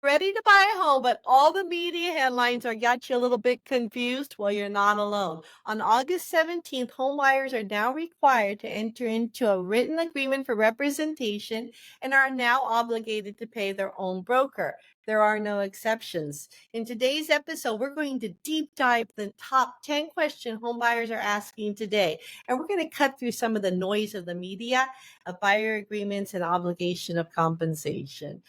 Ready to buy a home, but all the media headlines are got you a little bit confused? Well, you're not alone. On August 17th, home buyers are now required to enter into a written agreement for representation and are now obligated to pay their own broker. There are no exceptions. In today's episode, we're going to deep dive the top 10 questions home buyers are asking today. And we're going to cut through some of the noise of the media, of buyer agreements, and obligation of compensation.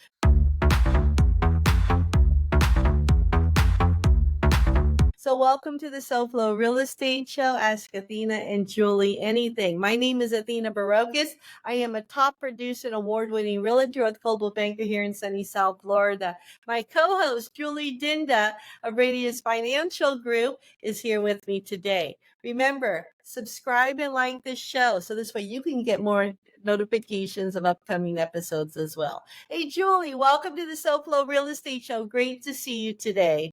So welcome to the SoFlo Real Estate Show. Ask Athena and Julie anything. My name is Athena Barrocas. I am a top producer and award-winning realtor at Coldwell Banker here in sunny South Florida. My co-host, Julie Dinda of Radius Financial Group, is here with me today. Remember, subscribe and like this show so this way you can get more notifications of upcoming episodes as well. Hey, Julie, welcome to the SoFlo Real Estate Show. Great to see you today.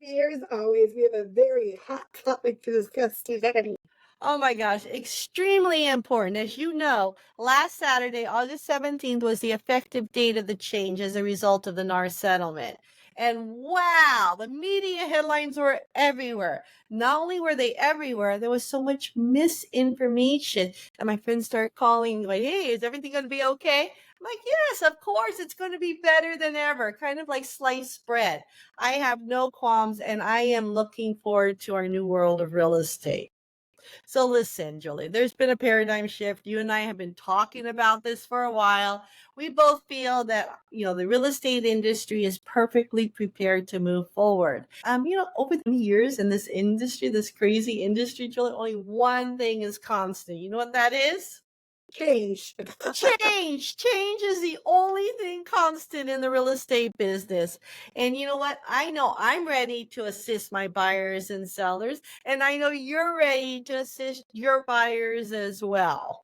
Here as always, we have a very hot topic to discuss today. Oh my gosh, extremely important. As you know, last Saturday, August 17th, was the effective date of the change as a result of the NAR settlement. And wow, the media headlines were everywhere. Not only were they everywhere, there was so much misinformation. And my friends start calling, like, hey, is everything going to be okay? I'm like, yes, of course, it's going to be better than ever. Kind of like sliced bread. I have no qualms, and I am looking forward to our new world of real estate. So listen, Julie, there's been a paradigm shift. You and I have been talking about this for a while. We both feel that, the real estate industry is perfectly prepared to move forward. Over the years in this industry, this crazy industry, Julie, only one thing is constant. You know what that is? Change. Change is the only thing constant in the real estate business. And you know what? I know I'm ready to assist my buyers and sellers, and I know you're ready to assist your buyers as well.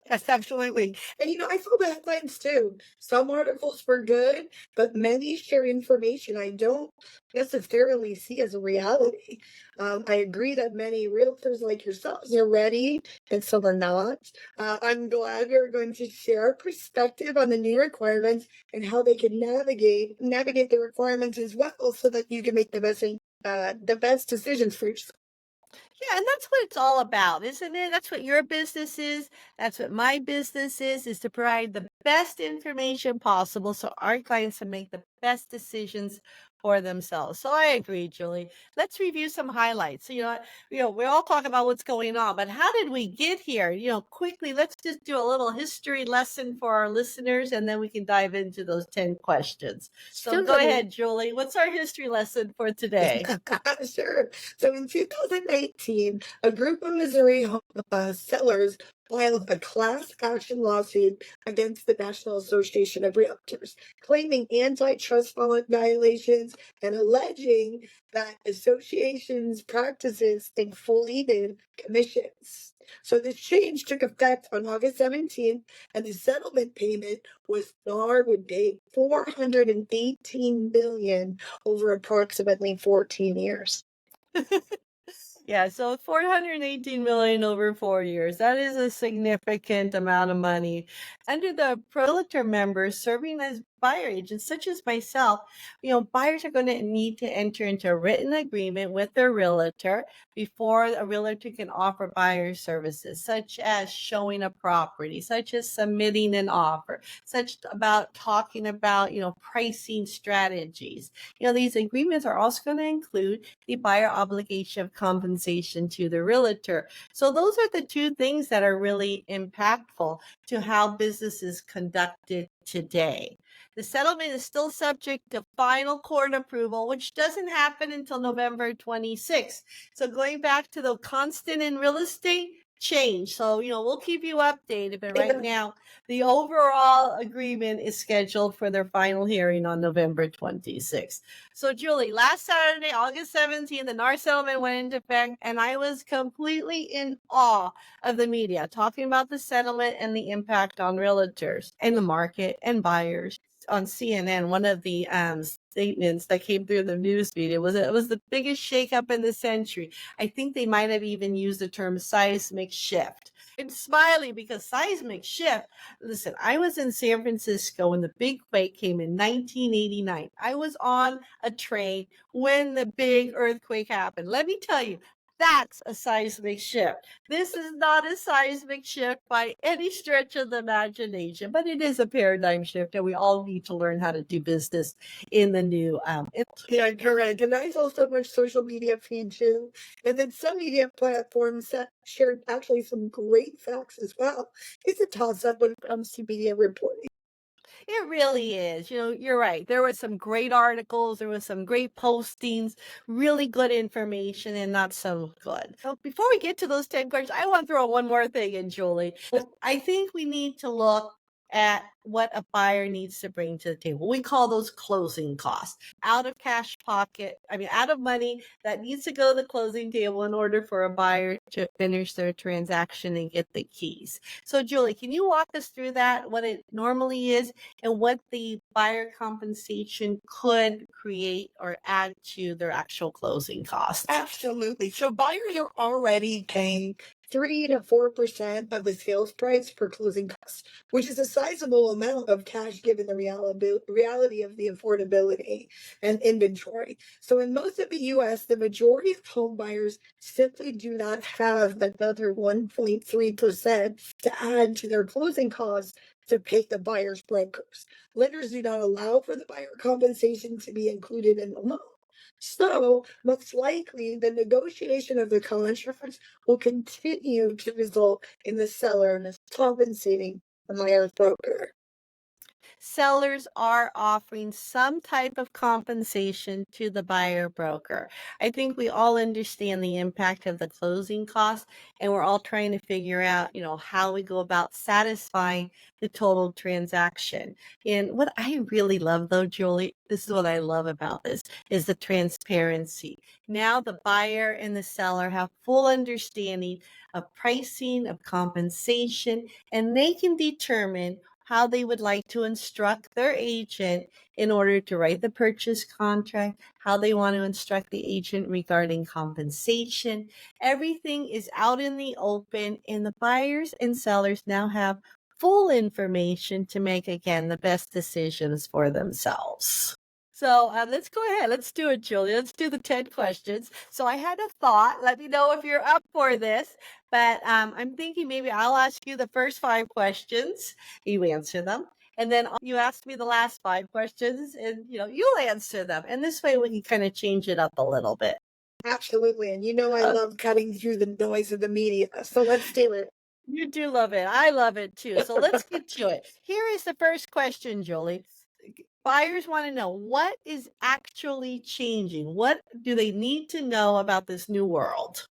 Yes, absolutely. And I saw the headlines too. Some articles were good, but many share information I don't necessarily see as a reality. I agree that many realtors like yourselves are ready, and some are not. I'm glad we're going to share our perspective on the new requirements and how they can navigate the requirements as well, so that you can make the best decisions for yourself. Yeah, and that's what it's all about, isn't it? That's what your business is. That's what my business is to provide the best information possible so our clients can make the best decisions for themselves. So I agree, Julie. Let's review some highlights. So, we all talk about what's going on, but how did we get here? Quickly, let's just do a little history lesson for our listeners, and then we can dive into those 10 questions. So go ahead, Julie. What's our history lesson for today? Sure. So in 2018, a group of Missouri sellers filed a class action lawsuit against the National Association of Realtors, claiming antitrust violations and alleging that association's practices inflated commissions. So this change took effect on August 17th, and the settlement payment was NAR would pay $418 million over approximately 14 years. Yeah, so 418 million over 4 years. That is a significant amount of money. Under the Realtor members serving as buyer agents, such as myself, buyers are going to need to enter into a written agreement with their realtor before a realtor can offer buyer services, such as showing a property, such as submitting an offer, such about talking about, pricing strategies. These agreements are also going to include the buyer obligation of compensation to the realtor. So those are the two things that are really impactful to how business is conducted today. The settlement is still subject to final court approval, which doesn't happen until November 26th. So going back to the constant in real estate, change. So, we'll keep you updated, but right now, the overall agreement is scheduled for their final hearing on November 26th. So, Julie, last Saturday, August 17th, the NAR settlement went into effect, and I was completely in awe of the media talking about the settlement and the impact on realtors and the market and buyers. On CNN, one of the statements that came through the news feed, it was the biggest shakeup in the century. I think they might have even used the term seismic shift. I'm smiling because seismic shift. Listen, I was in San Francisco when the big quake came in 1989. I was on a train when the big earthquake happened. Let me tell you, that's a seismic shift. This is not a seismic shift by any stretch of the imagination, but it is a paradigm shift, and we all need to learn how to do business in the new. Yeah, correct. And I saw so much social media feed too. And then some media platforms that shared actually some great facts as well. It's a toss up when it comes to media reporting. It really is. You know, you're right. There were some great articles, there was some great postings, really good information, and not so good. So before we get to those 10 questions, I want to throw one more thing in, Julie. I think we need to look at what a buyer needs to bring to the table. We call those closing costs. Out of cash pocket, I mean, out of money that needs to go to the closing table in order for a buyer to finish their transaction and get the keys. So, Julie, can you walk us through that, what it normally is, and what the buyer compensation could create or add to their actual closing costs? Absolutely. So buyers are already paying 3 to 4% of the sales price for closing costs, which is a sizable amount of cash given the reality of the affordability and inventory. So in most of the US, the majority of home buyers simply do not have another 1.3% to add to their closing costs to pay the buyer's brokers. Lenders do not allow for the buyer compensation to be included in the loan. So, most likely, the negotiation of the contract will continue to result in the seller compensating the buyer's broker. Sellers are offering some type of compensation to the buyer broker. I think we all understand the impact of the closing costs, and we're all trying to figure out, how we go about satisfying the total transaction. And what I really love though, Julie, this is what I love about this, is the transparency. Now the buyer and the seller have full understanding of pricing, of compensation, and they can determine how they would like to instruct their agent in order to write the purchase contract, how they want to instruct the agent regarding compensation. Everything is out in the open, and the buyers and sellers now have full information to make, again, the best decisions for themselves. So let's go ahead. Let's do it, Julia. Let's do the 10 questions. So I had a thought. Let me know if you're up for this. But I'm thinking maybe I'll ask you the first 5 questions. You answer them. And then you ask me the last 5 questions, and you'll answer them. And this way we can kind of change it up a little bit. Absolutely. And I love cutting through the noise of the media. So let's do it. You do love it. I love it too. So let's get to it. Here is the first question, Jolie. Buyers want to know what is actually changing. What do they need to know about this new world?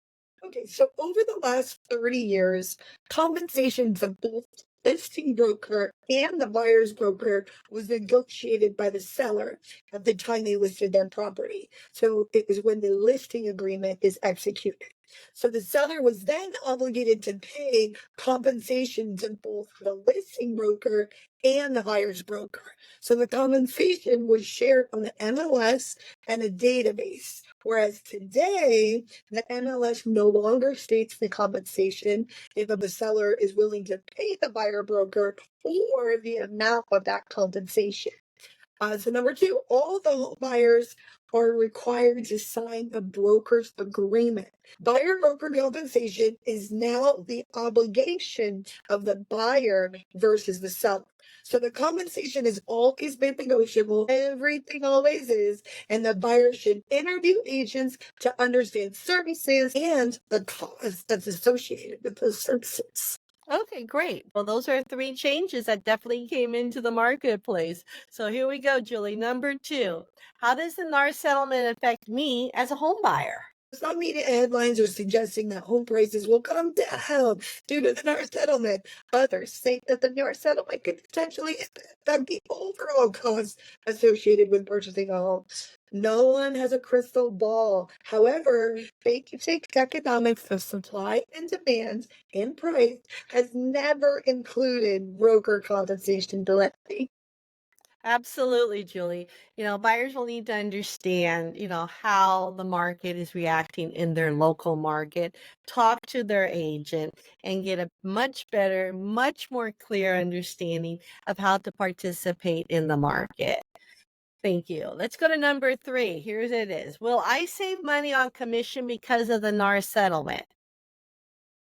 Okay, so over the last 30 years, compensation for both listing broker and the buyer's broker was negotiated by the seller at the time they listed their property. So it was when the listing agreement is executed. So the seller was then obligated to pay compensation to both the listing broker and the buyer's broker. So the compensation was shared on the MLS and a database. Whereas today, the MLS no longer states the compensation if the seller is willing to pay the buyer broker or the amount of that compensation. So number two, all the home buyers are required to sign a broker's agreement. Buyer broker compensation is now the obligation of the buyer versus the seller. So the compensation has always been negotiable. Everything always is. And the buyer should interview agents to understand services and the cost that's associated with those services. Okay, great. Well, those are 3 changes that definitely came into the marketplace. So here we go, Julie. Number 2, how does the NAR settlement affect me as a home buyer? Some media headlines are suggesting that home prices will come down due to the NAR settlement. Others say that the NAR settlement could potentially impact the overall costs associated with purchasing a home. No one has a crystal ball. However, basic economics of supply and demand and price has never included broker compensation directly. Absolutely, Julie. Buyers will need to understand, how the market is reacting in their local market, talk to their agent, and get a much better, much more clear understanding of how to participate in the market. Thank you. Let's go to number 3. Here's it is. Will I save money on commission because of the NAR settlement?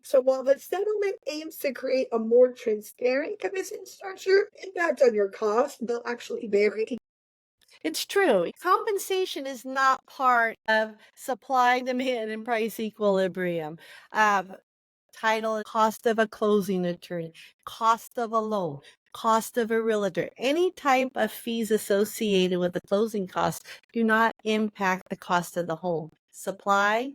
So while the settlement aims to create a more transparent commission structure, impact on your costs will actually vary. It's true. Compensation is not part of supply, demand, and price equilibrium. Um, Title, cost of a closing attorney, cost of a loan, cost of a realtor, any type of fees associated with the closing costs do not impact the cost of the home. Supply,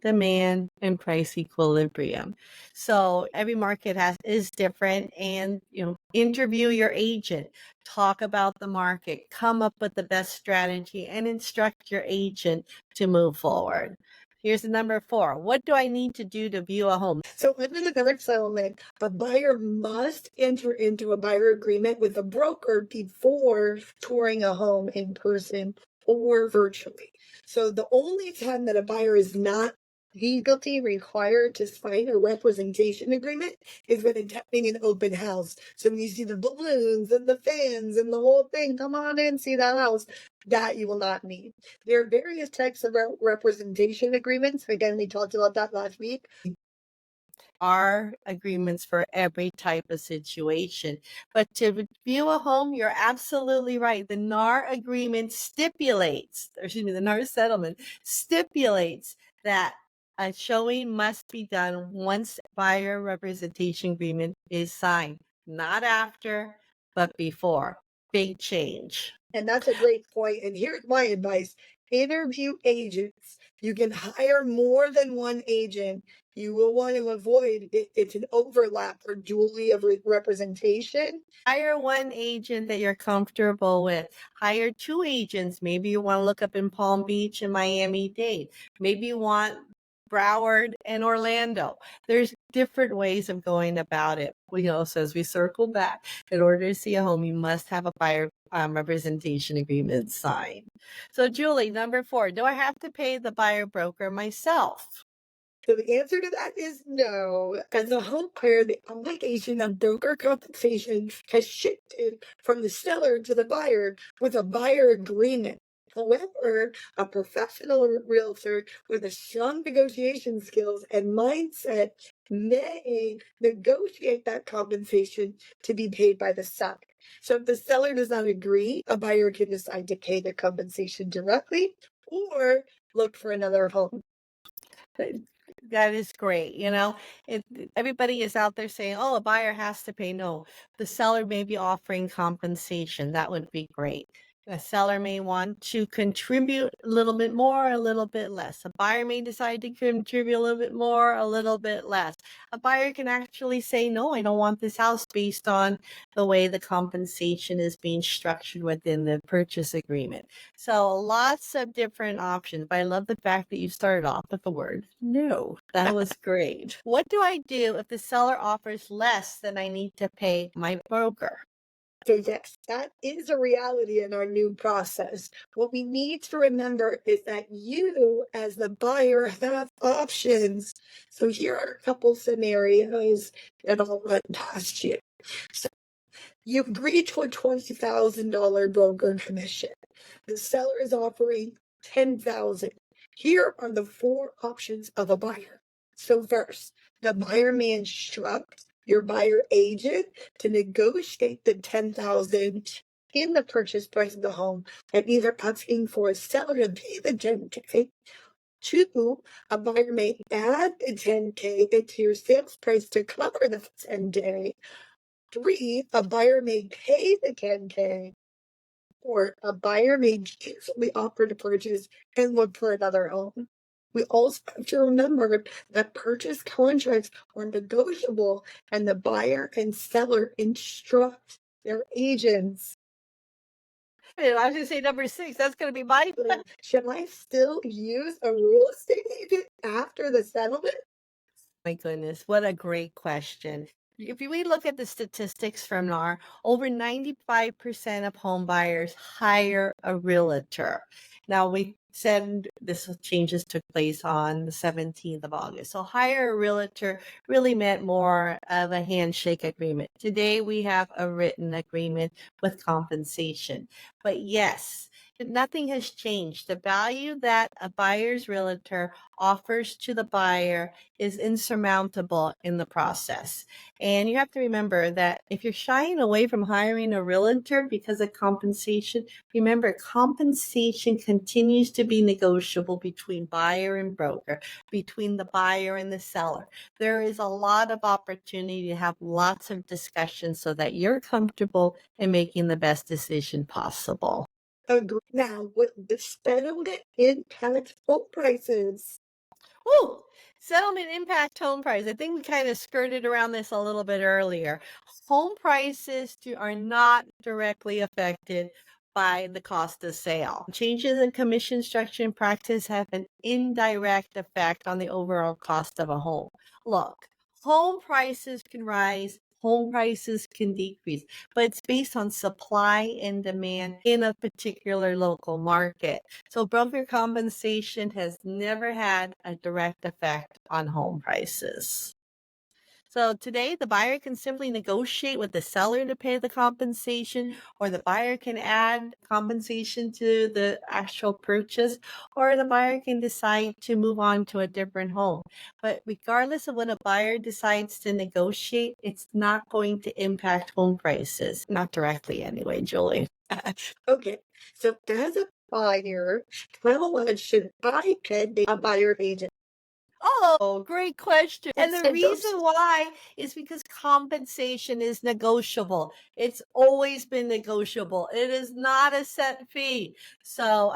demand, and price equilibrium. So every market is different, and interview your agent, talk about the market, come up with the best strategy, and instruct your agent to move forward. Here's the number 4. What do I need to do to view a home? So under the current settlement, the buyer must enter into a buyer agreement with a broker before touring a home in person or virtually. So the only time that a buyer is not legally required to sign a representation agreement is when attending an open house. So when you see the balloons and the fans and the whole thing, come on in, see that house, that you will not need. There are various types of representation agreements. Again, we talked about that last week. Are agreements for every type of situation. But to view a home, you're absolutely right. The NAR agreement stipulates, or excuse me, the NAR settlement stipulates that a showing must be done once buyer representation agreement is signed, not after, but before. Big change. And that's a great point. And here's my advice: interview agents. You can hire more than one agent. You will want to avoid it's an overlap or dually of representation. Hire one agent that you're comfortable with. Hire 2 agents. Maybe you want to look up in Palm Beach and Miami-Dade. Maybe you want Broward and Orlando. There's different ways of going about it. So as we circle back, in order to see a home, you must have a buyer representation agreement signed. So Julie, number 4, do I have to pay the buyer broker myself? So the answer to that is no. As a home buyer, the obligation of broker compensation has shifted from the seller to the buyer with a buyer agreement. However, a professional realtor with a strong negotiation skills and mindset may negotiate that compensation to be paid by the seller. So if the seller does not agree, a buyer can decide to pay the compensation directly or look for another home. That is great. Everybody is out there saying, oh, a buyer has to pay. No, the seller may be offering compensation. That would be great. A seller may want to contribute a little bit more, a little bit less. A buyer may decide to contribute a little bit more, a little bit less. A buyer can actually say, no, I don't want this house based on the way the compensation is being structured within the purchase agreement. So lots of different options, but I love the fact that you started off with the word no. That was great. What do I do if the seller offers less than I need to pay my broker? So yes, that is a reality in our new process. What we need to remember is that you, as the buyer, have options. So here are a couple scenarios that I'll run past you. So you agree to a $20,000 broker commission. The seller is offering $10,000. Here are the 4 options of a buyer. So first, the buyer may instruct your buyer agent to negotiate the $10,000 in the purchase price of the home and either asking for a seller to pay the $10K. 2, a buyer may add the $10K into your sales price to cover the $10K. 3, a buyer may pay the $10K, or a buyer may cancel offer to purchase and look for another home. We also have to remember that purchase contracts are negotiable and the buyer and seller instruct their agents. I was going to say number 6. That's going to be my. Should I still use a real estate agent after the settlement? My goodness, what a great question. If we look at the statistics from NAR, over 95% of home buyers hire a realtor. Now, we said this changes took place on the 17th of August. So, hire a realtor really meant more of a handshake agreement. Today, we have a written agreement with compensation. But yes, nothing has changed. The value that a buyer's realtor offers to the buyer is insurmountable in the process. And you have to remember that if you're shying away from hiring a realtor because of compensation, remember compensation continues to be negotiable between buyer and broker, between the buyer and the seller. There is a lot of opportunity to have lots of discussions so that you're comfortable in making the best decision possible. Agree. Now, will the settlement impact home prices? Woo! Settlement impact home price. I think we kind of skirted around this a little bit earlier. Home prices are not directly affected by the cost of sale. Changes in commission structure and practice have an indirect effect on the overall cost of a home. Look, home prices can rise, home prices can decrease, but it's based on supply and demand in a particular local market. So broker compensation has never had a direct effect on home prices. So today, the buyer can simply negotiate with the seller to pay the compensation, or the buyer can add compensation to the actual purchase, or the buyer can decide to move on to a different home. But regardless of what a buyer decides to negotiate, it's not going to impact home prices, not directly anyway, Julie. Okay, so as a buyer, how much should I pay a buyer agent? Oh, great question. And the Incentives. reason why is because compensation is negotiable. It's always been negotiable. It is not a set fee. So,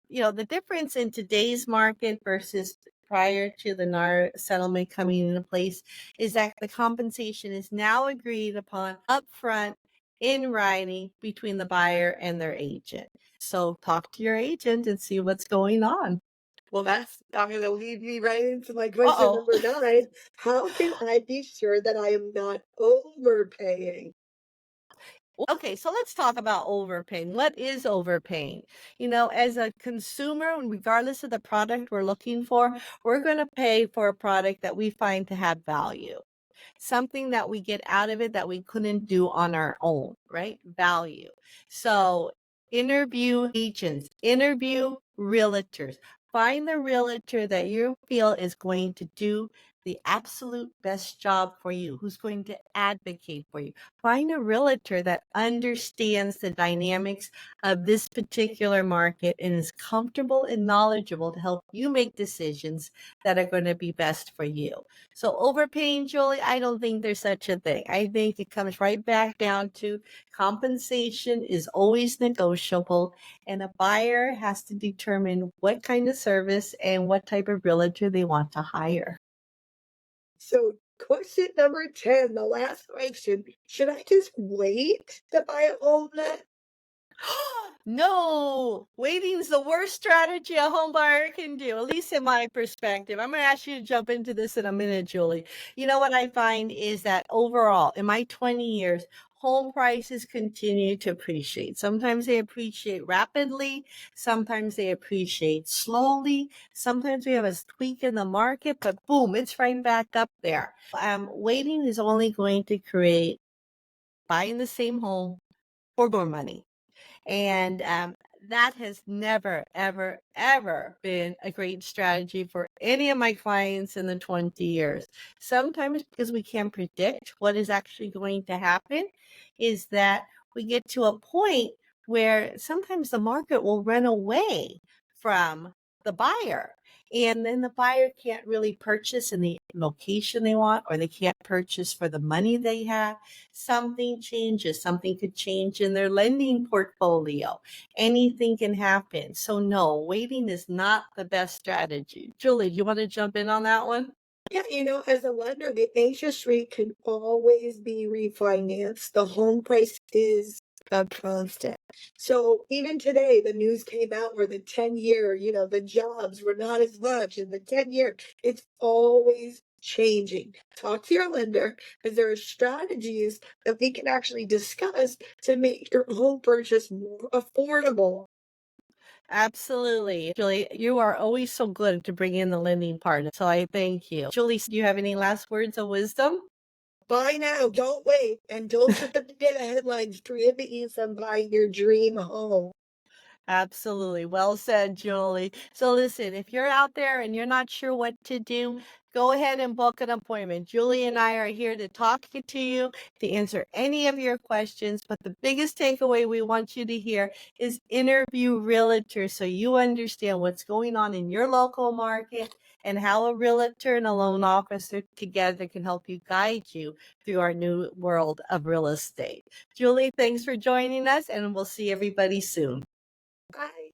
the difference in today's market versus prior to the NAR settlement coming into place is that the compensation is now agreed upon upfront in writing between the buyer and their agent. So talk to your agent and see what's going on. Well, that's not going to lead me right into my question Uh-oh. number 9. How can I be sure that I am not overpaying? Okay, so let's talk about overpaying. What is overpaying? As a consumer, regardless of the product we're looking for, we're going to pay for a product that we find to have value, something that we get out of it that we couldn't do on our own, right? Value. So interview agents, interview realtors. Find the realtor that you feel is going to do the absolute best job for you, who's going to advocate for you. Find a realtor that understands the dynamics of this particular market and is comfortable and knowledgeable to help you make decisions that are going to be best for you. So overpaying, Julie, I don't think there's such a thing. I think it comes right back down to compensation is always negotiable, and a buyer has to determine what kind of service and what type of realtor they want to hire. So, question number 10, the last question. Should I just wait to buy a home then? No, waiting's the worst strategy a home buyer can do, at least in my perspective. I'm going to ask you to jump into this in a minute, Julie. What I find is that overall, in my 20 years, home prices continue to appreciate. Sometimes they appreciate rapidly, sometimes they appreciate slowly, sometimes we have a tweak in the market, but boom, it's right back up there. Waiting is only going to create buying the same home for more money. And that has never, ever, ever been a great strategy for any of my clients in the 20 years. Sometimes because we can't predict what is actually going to happen, is that we get to a point where sometimes the market will run away from the buyer. And then the buyer can't really purchase in the location they want, or they can't purchase for the money they have. Something changes, something could change in their lending portfolio. Anything can happen. So, no, waiting is not the best strategy. Julie, do you want to jump in on that one? Yeah, as a lender, the interest rate can always be refinanced. The home price is a constant. So even today, the news came out where the 10-year, the jobs were not as much in the 10-year. It's always changing. Talk to your lender, because there are strategies that we can actually discuss to make your home purchase more affordable. Absolutely. Julie, you are always so good to bring in the lending part. So I thank you. Julie, do you have any last words of wisdom? Buy now, don't wait, and don't let them get headlines prohibit you from buying your dream home. Absolutely. Well said, Julie. So listen, if you're out there and you're not sure what to do, go ahead and book an appointment. Julie and I are here to talk to you, to answer any of your questions. But the biggest takeaway we want you to hear is interview realtors so you understand what's going on in your local market and how a realtor and a loan officer together can help you guide you through our new world of real estate. Julie, thanks for joining us, and we'll see everybody soon. Bye.